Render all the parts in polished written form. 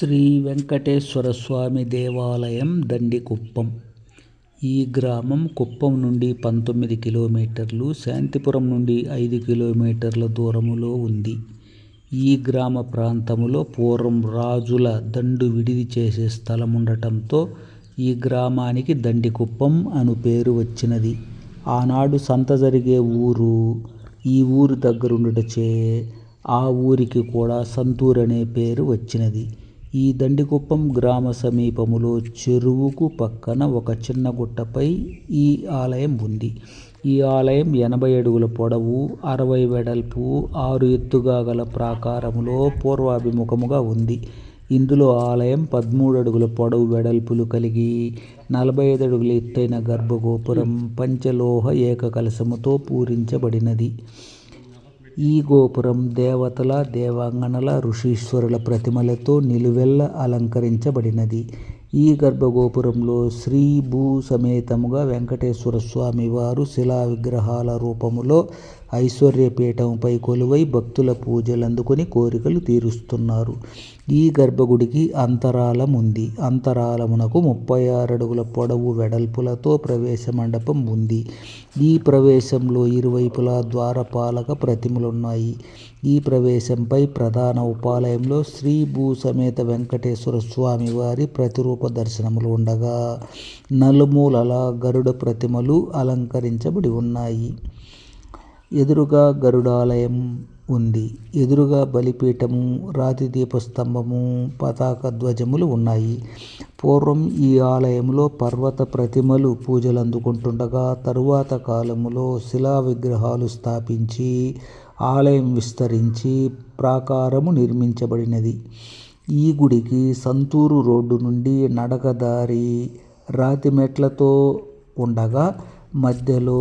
శ్రీ వెంకటేశ్వర స్వామి దేవాలయం దండికుప్పం. ఈ గ్రామం కుప్పం నుండి 19 కిలోమీటర్లు, శాంతిపురం నుండి 5 కిలోమీటర్ల దూరములో ఉంది. ఈ గ్రామ ప్రాంతములో పూర్వం రాజుల దండు విడిది చేసే స్థలముండటంతో ఈ గ్రామానికి దండికుప్పం అను పేరు వచ్చినది. ఆనాడు సంత జరిగే ఊరు ఈ ఊరు దగ్గరుండుటచే ఆ ఊరికి కూడా సంతూరు అనే పేరు వచ్చినది. ఈ దండికుప్పం గ్రామ సమీపములో చెరువుకు పక్కన ఒక చిన్న గుట్టపై ఈ ఆలయం ఉంది. ఈ ఆలయం 80 అడుగుల పొడవు, 60 వెడల్పు, 6 ఎత్తుగా గల ప్రాకారములో పూర్వాభిముఖముగా ఉంది. ఇందులో ఆలయం 13 అడుగుల పొడవు వెడల్పులు కలిగి 45 అడుగుల ఎత్తైన గర్భగోపురం పంచలోహ ఏకకలశముతో పూరించబడినది. ఈ గోపురం దేవతల, దేవాంగనల, ఋషీశ్వరుల ప్రతిమలతో నిలువెల్ల అలంకరించబడినది. ఈ గర్భగోపురంలో శ్రీ భూ సమేతముగా వెంకటేశ్వర స్వామి వారు శిలా విగ్రహాల రూపములో ఐశ్వర్యపీఠంపై కొలువై భక్తుల పూజలందుకొని కోరికలు తీరుస్తున్నారు. ఈ గర్భగుడికి అంతరాలం ఉంది. అంతరాలమునకు 36 అడుగుల పొడవు వెడల్పులతో ప్రవేశ మండపం ఉంది. ఈ ప్రవేశంలో ఇరువైపులా ద్వారపాలక ప్రతిమలున్నాయి. ఈ ప్రవేశంపై ప్రధాన ఉపాలయంలో శ్రీ భూ సమేత వెంకటేశ్వర స్వామి వారి ప్రతిరూప దర్శనములు ఉండగా నలుమూలల గరుడ ప్రతిమలు అలంకరించబడి ఉన్నాయి. ఎదురుగా గరుడాలయం ఉంది. ఎదురుగా బలిపీఠము, రాతి దీపస్తంభము, పతాక ధ్వజములు ఉన్నాయి. పూర్వం ఈ ఆలయంలో పర్వత ప్రతిమలు పూజలందుకుంటుండగా తరువాత కాలములో శిలా విగ్రహాలు స్థాపించి ఆలయం విస్తరించి ప్రాకారము నిర్మించబడినది. ఈ గుడికి సంతూరు రోడ్డు నుండి నడకదారి రాతి మెట్లతో ఉండగా మధ్యలో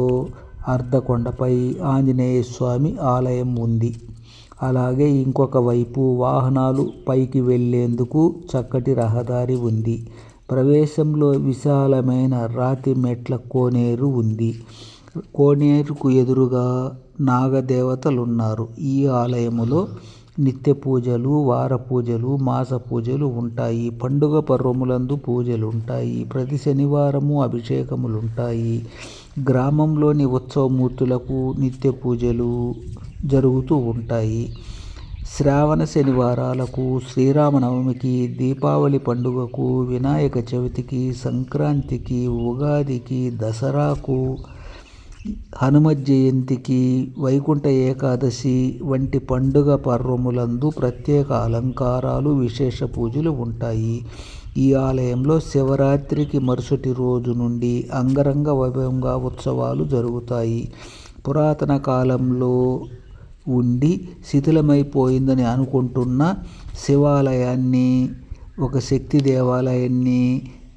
అర్ధకొండపై ఆంజనేయ స్వామి ఆలయం ఉంది. అలాగే ఇంకొక వైపు వాహనాలు పైకి వెళ్లేందుకు చక్కటి రహదారి ఉంది. ప్రవేశంలో విశాలమైన రాతి మెట్ల కోనేరు ఉంది. కోనేరుకు ఎదురుగా నాగదేవతలున్నారు. ఈ ఆలయములో నిత్య పూజలు, వార పూజలు, మాస పూజలు ఉంటాయి. పండుగ పర్వములందు పూజలుంటాయి. ప్రతి శనివారము అభిషేకములుంటాయి. గ్రామంలోని ఉత్సవమూర్తులకు నిత్య పూజలు జరుగుతూ ఉంటాయి. శ్రావణ శనివారాలకు, శ్రీరామనవమికి, దీపావళి పండుగకు, వినాయక చవితికి, సంక్రాంతికి, ఉగాదికి, దసరాకు, హనుమ జయంతికి, వైకుంఠ ఏకాదశి వంటి పండుగ పర్వములందు ప్రత్యేక అలంకారాలు, విశేష పూజలు ఉంటాయి. ఈ ఆలయంలో శివరాత్రికి మరుసటి రోజు నుండి అంగరంగ వైభవంగా ఉత్సవాలు జరుగుతాయి. పురాతన కాలంలో ఉండి శిథిలమైపోయిందని అనుకుంటున్న శివాలయాన్ని, ఒక శక్తి దేవాలయాన్ని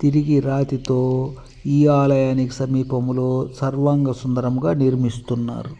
తిరిగి రాతితో ఈ ఆలయానికి సమీపంలో సర్వాంగ సుందరంగా నిర్మిస్తున్నారు.